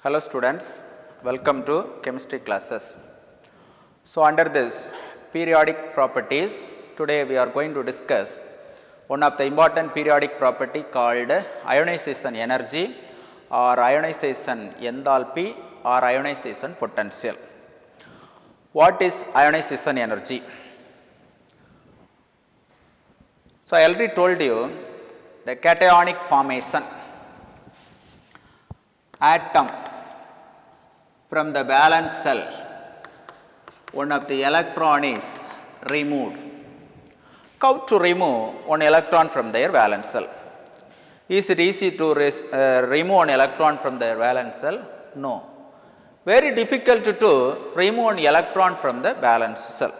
Hello students, welcome to chemistry classes. So under this periodic properties, today we are going to discuss one of the important periodic property called ionization energy or ionization enthalpy or ionization potential. What is ionization energy? So I already told you the cationic formation atom from the valence cell, one of the electron is removed. How to remove one electron from their valence cell? Is it easy to remove an electron from their valence cell? No. Very difficult to remove an electron from the valence cell.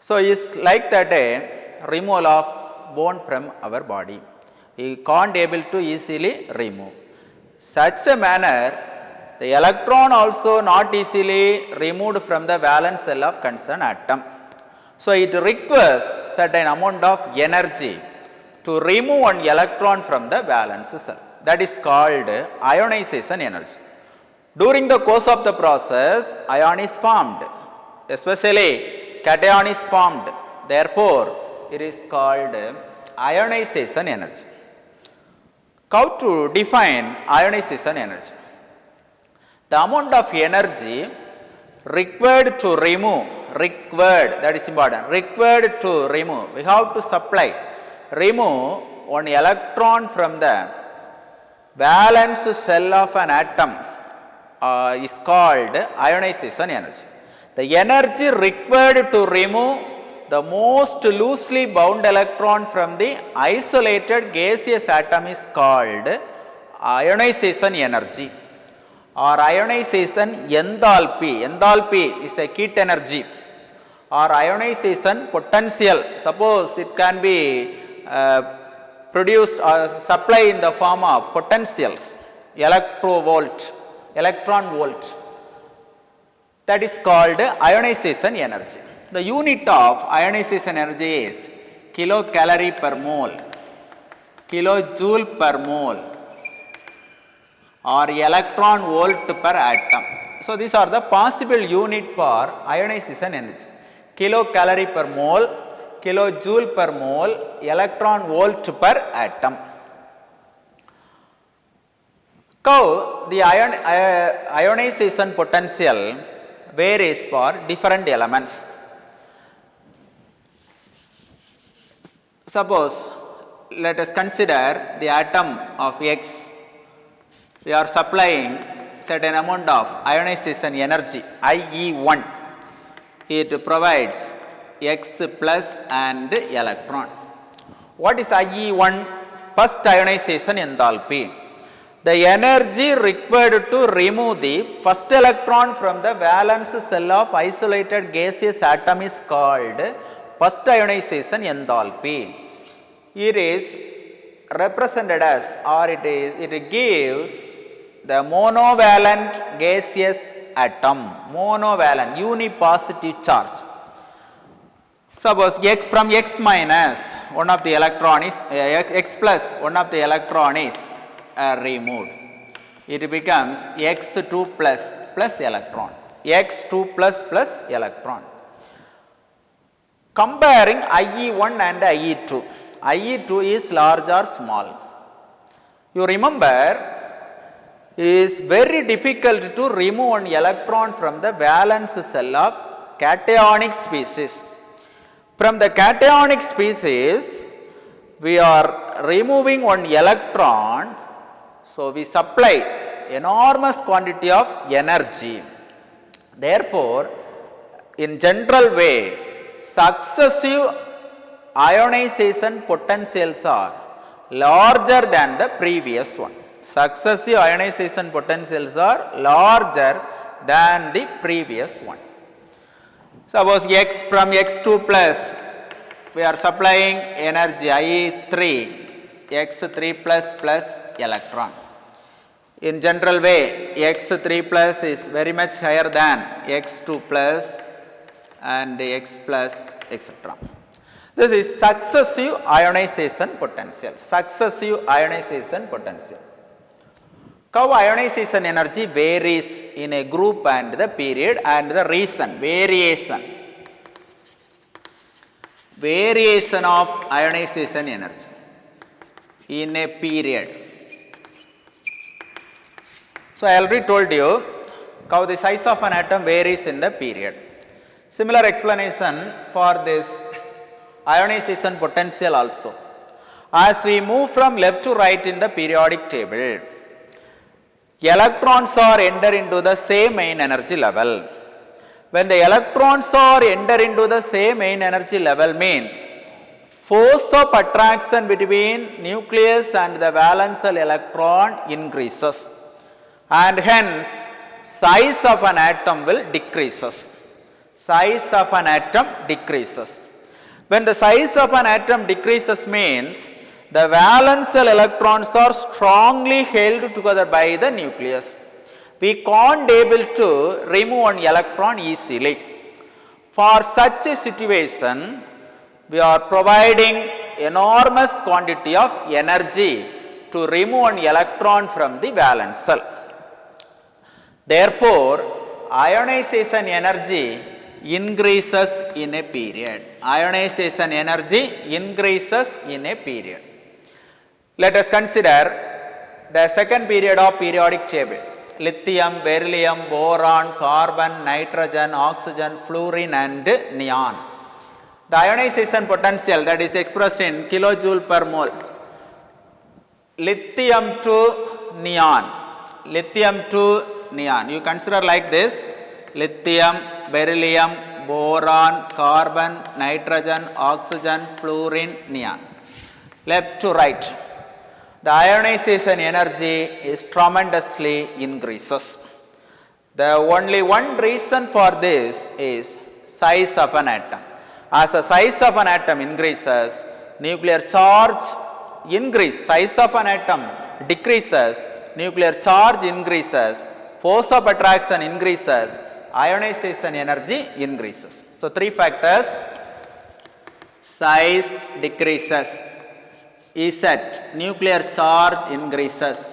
So it's like that a removal of bone from our body. We can't able to easily remove. Such a manner, the electron also not easily removed from the valence cell of concerned atom. So it requires certain amount of energy to remove one electron from the valence cell. That is called ionization energy. During the course of the process, ion is formed, especially cation is formed. Therefore, it is called ionization energy. How to define ionization energy? The amount of energy required to remove, that is important, required to remove, we have to remove one electron from the valence cell of an atom is called ionization energy. The energy required to remove the most loosely bound electron from the isolated gaseous atom is called ionization energy or ionization enthalpy. Enthalpy is a heat energy or ionization potential. Suppose it can be produced or supplied in the form of potentials, electron volt. That is called ionization energy. The unit of ionization energy is kilocalorie per mole, kilojoule per mole or electron volt per atom. So these are the possible unit for ionization energy: kilocalorie per mole, kilojoule per mole, electron volt per atom. Now the ionization potential varies for different elements. Suppose let us consider the atom of X. We are supplying certain amount of ionization energy IE1. It provides X plus and electron. What is IE1? First ionization enthalpy. The energy required to remove the first electron from the valence cell of isolated gaseous atom is called first ionization enthalpy. It is represented as, or it gives the monovalent gaseous atom, monovalent unipositive charge. Suppose X from X minus one of the electron is X plus one of the electron is removed. It becomes X2 plus electron, X2 plus electron. Comparing IE1 and IE2, IE2 is large or small. You remember, it is very difficult to remove one electron from the valence cell of cationic species. From the cationic species, we are removing one electron, so we supply enormous quantity of energy. Therefore, in general way, successive ionization potentials are larger than the previous one. Successive ionization potentials are larger than the previous one. Suppose X from X2 plus, we are supplying energy IE3, X3 plus electron. In general way, X3 plus is very much higher than X2 plus and X plus, etc. This is successive ionization potential. Successive ionization potential. how ionization energy varies in a group and the period and the reason, variation of ionization energy in a period. So, I already told you how the size of an atom varies in the period. Similar explanation for this ionization potential also. As we move from left to right in the periodic table, electrons are enter into the same main energy level. When the electrons are enter into the same main energy level means force of attraction between nucleus and the valence electron increases, and hence size of an atom will decreases. Size of an atom decreases. When the size of an atom decreases means the valence electrons are strongly held together by the nucleus. We can't able to remove an electron easily. For such a situation, we are providing enormous quantity of energy to remove an electron from the valence shell. Therefore, ionization energy increases in a period. Ionization energy increases in a period. Let us consider the second period of periodic table. Lithium, beryllium, boron, carbon, nitrogen, oxygen, fluorine and neon. The ionization potential that is expressed in kilojoule per mole. Lithium to neon. Lithium to neon. You consider like this: lithium, beryllium, boron, carbon, nitrogen, oxygen, fluorine, neon. Left to right. The ionization energy is tremendously increases. The only one reason for this is size of an atom. As the size of an atom increases, nuclear charge increases. Size of an atom decreases, nuclear charge increases, force of attraction increases, ionization energy increases. So, three factors: size decreases, Z, nuclear charge increases,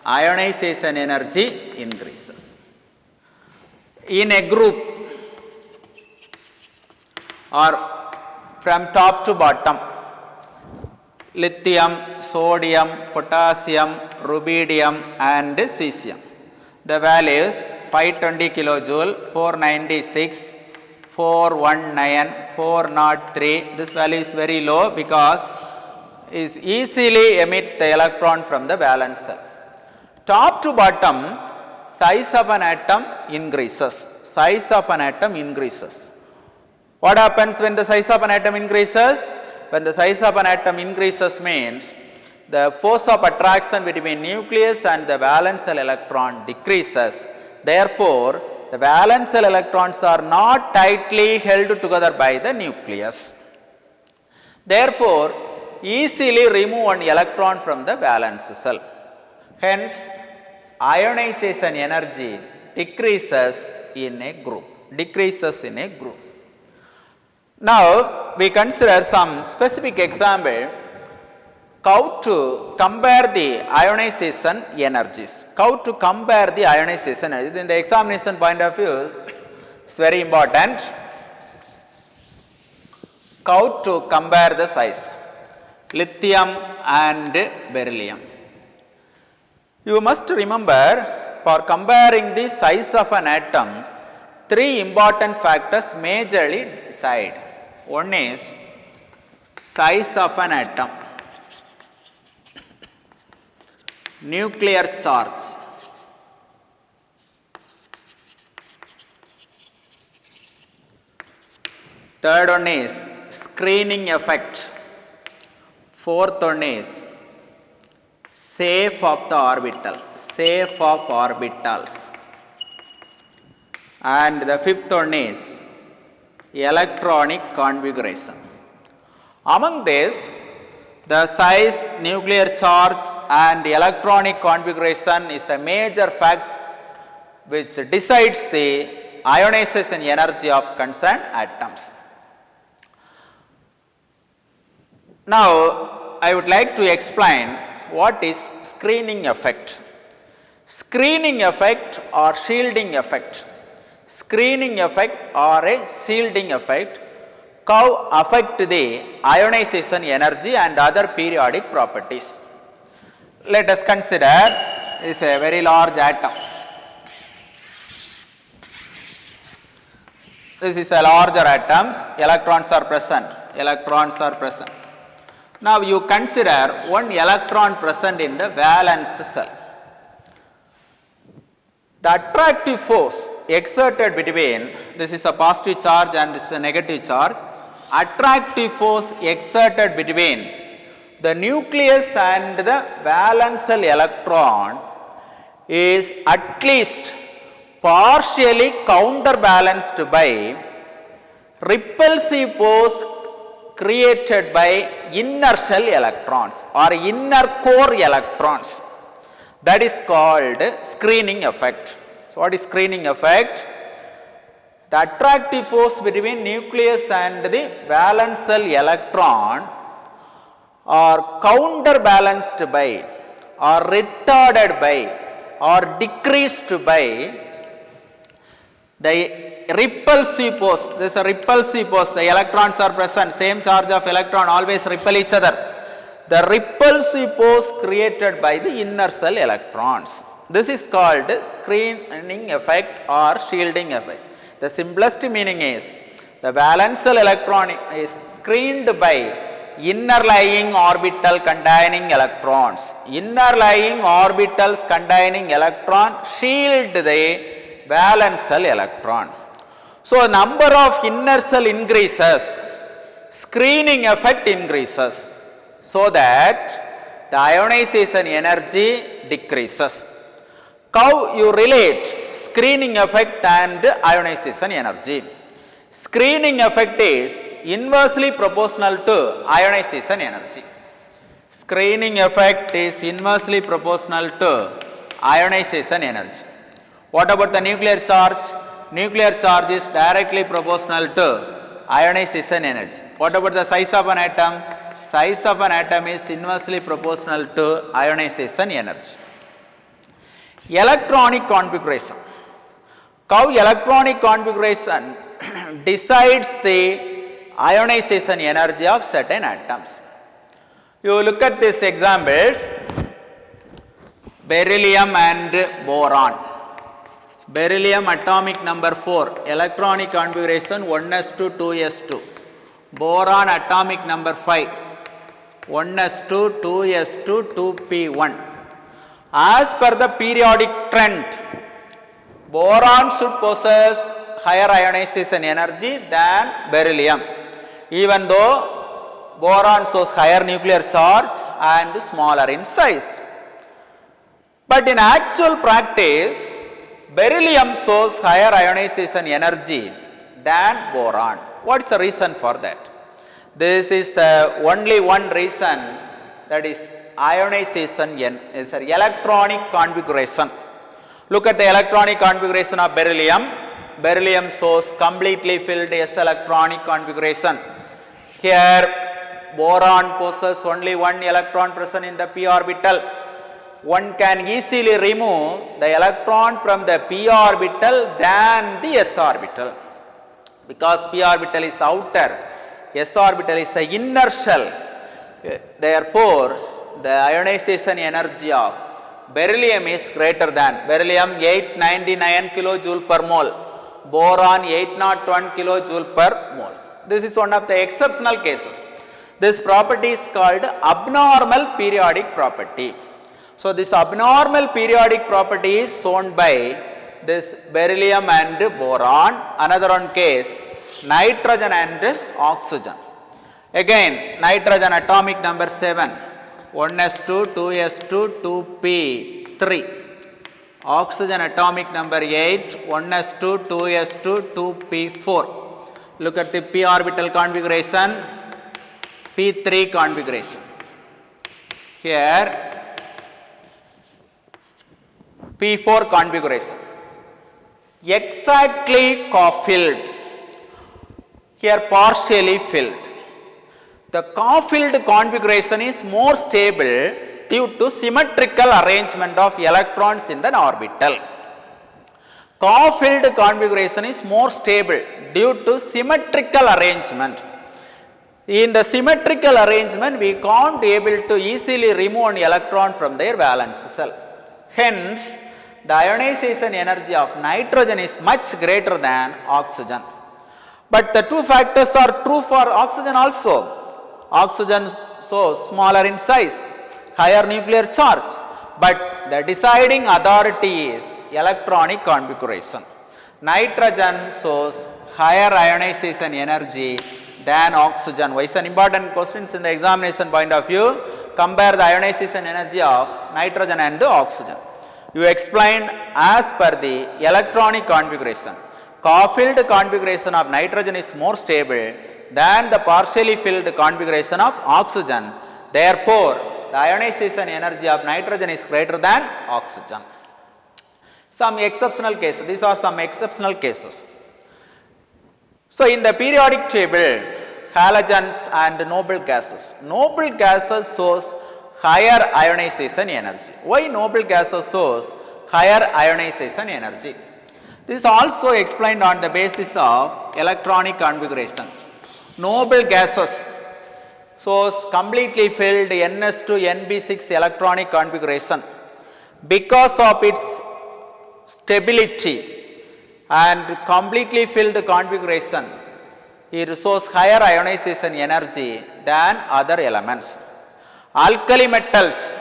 ionization energy increases. In a group or from top to bottom, lithium, sodium, potassium, rubidium and cesium. The values 520 kilojoule, 496, 419, 403. This value is very low because is easily emit the electron from the valence shell. Top to bottom, size of an atom increases. Size of an atom increases. What happens when the size of an atom increases? When the size of an atom increases means the force of attraction between nucleus and the valence shell electron decreases. Therefore, the valence shell electrons are not tightly held together by the nucleus. Therefore, easily remove one electron from the valence shell. Hence, ionization energy decreases in a group. Now, we consider some specific example how to compare the ionization energies. How to compare the ionization energies. In the examination point of view, it's very important. How to compare the size. Lithium and beryllium. You must remember, for comparing the size of an atom, three important factors majorly decide. One is size of an atom, nuclear charge, third one is screening effect, fourth one is shape of the orbitals, and the fifth one is electronic configuration. Among these, the size, nuclear charge and electronic configuration is the major fact which decides the ionization energy of concerned atoms. Now, I would like to explain what is screening effect. screening effect or shielding effect. Screening effect or a shielding effect how affect the ionization energy and other periodic properties. Let us consider this is a very large atom. This is a larger atoms, electrons are present, electrons are present. Now you consider one electron present in the valence cell. The attractive force exerted between, this is a positive charge and this is a negative charge, attractive force exerted between the nucleus and the valence cell electron is at least partially counterbalanced by repulsive force created by inner shell electrons or inner core electrons. That is called screening effect. So what is screening effect? The attractive force between nucleus and the valence cell electron are counterbalanced by or retarded by or decreased by the repulsive force. This is a repulsive force. The electrons are present, same charge of electron always repel each other. The repulsive force created by the inner cell electrons. This is called screening effect or shielding effect. The simplest meaning is the valence shell electron is screened by inner lying orbital containing electrons. Inner lying orbitals containing electron shield the valence shell electron. So number of inner cell increases, screening effect increases, so that the ionization energy decreases. How you relate screening effect and ionization energy? Screening effect is inversely proportional to ionization energy. Screening effect is inversely proportional to ionization energy. What about the nuclear charge? Nuclear charge is directly proportional to ionization energy. What about the size of an atom? Size of an atom is inversely proportional to ionization energy. Electronic configuration. How electronic configuration decides the ionization energy of certain atoms. You look at these examples, beryllium and boron. Beryllium atomic number 4, electronic configuration 1s2 2s2. Boron atomic number 5, 1s2 2s2 2p1. As per the periodic trend, boron should possess higher ionization energy than beryllium, even though boron shows higher nuclear charge and smaller in size. But in actual practice, beryllium shows higher ionization energy than boron. What is the reason for that? This is the only one reason, that is ionization is electronic configuration. Look at the electronic configuration of beryllium. Beryllium shows completely filled s electronic configuration. Here boron possesses only one electron present in the p orbital. One can easily remove the electron from the p orbital than the s orbital, because p orbital is outer, s orbital is the inner shell. Therefore the ionization energy of beryllium is greater than beryllium 899 kilojoule per mole, boron 801 kilojoule per mole. This is one of the exceptional cases. This property is called abnormal periodic property. So this abnormal periodic property is shown by this beryllium and boron. Another one case, nitrogen and oxygen. Again, nitrogen atomic number 7, 1s2 2s2 2p3. Oxygen atomic number 8, 1s2 2s2 2p4. Look at the p orbital configuration, p3 configuration. Here p4 configuration, exactly co-filled, here partially filled. The co-filled configuration is more stable due to symmetrical arrangement of electrons in the orbital. Coulomb configuration is more stable due to symmetrical arrangement. In the symmetrical arrangement, we can't be able to easily remove an electron from their valence shell. Hence, the ionization energy of nitrogen is much greater than oxygen. But the two factors are true for oxygen also. Oxygen so smaller in size, higher nuclear charge, but the deciding authority is electronic configuration. Nitrogen shows higher ionization energy than oxygen. Why is an important question in the examination point of view? Compare the ionization energy of nitrogen and oxygen. You explain as per the electronic configuration. Co-filled configuration of nitrogen is more stable than the partially filled configuration of oxygen. Therefore, the ionization energy of nitrogen is greater than oxygen. Some exceptional cases. These are some exceptional cases. So, in the periodic table, halogens and noble gases. Noble gases shows higher ionization energy. Why noble gases shows higher ionization energy? This is also explained on the basis of electronic configuration. Noble gases shows completely filled Ns to Nb6 electronic configuration. Because of its stability and completely filled configuration, it shows higher ionization energy than other elements. Alkali metals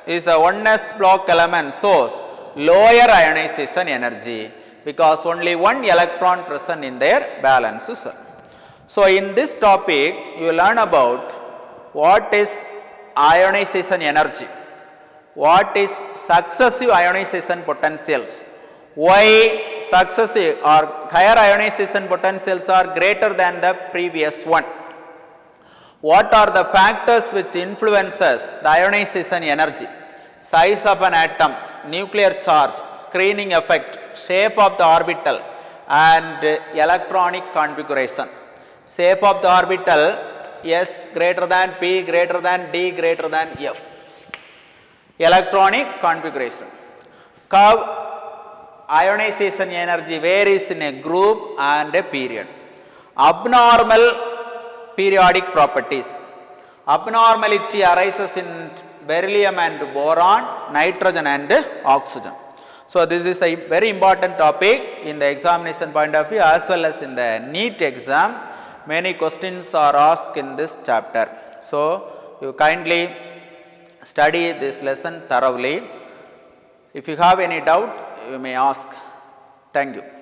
is a 1s block element shows lower ionization energy because only one electron present in their valence shell. So, in this topic you learn about what is ionization energy, what is successive ionization potentials, why successive or higher ionization potentials are greater than the previous one, what are the factors which influences the ionization energy, size of an atom, nuclear charge, screening effect, shape of the orbital and electronic configuration. Shape of the orbital, S greater than P greater than D greater than F. Electronic configuration. Curve ionization energy varies in a group and a period. Abnormal periodic properties. Abnormality arises in beryllium and boron, nitrogen and oxygen. So, this is a very important topic in the examination point of view as well as in the NEET exam. Many questions are asked in this chapter. So, you kindly study this lesson thoroughly. If you have any doubt, you may ask. Thank you.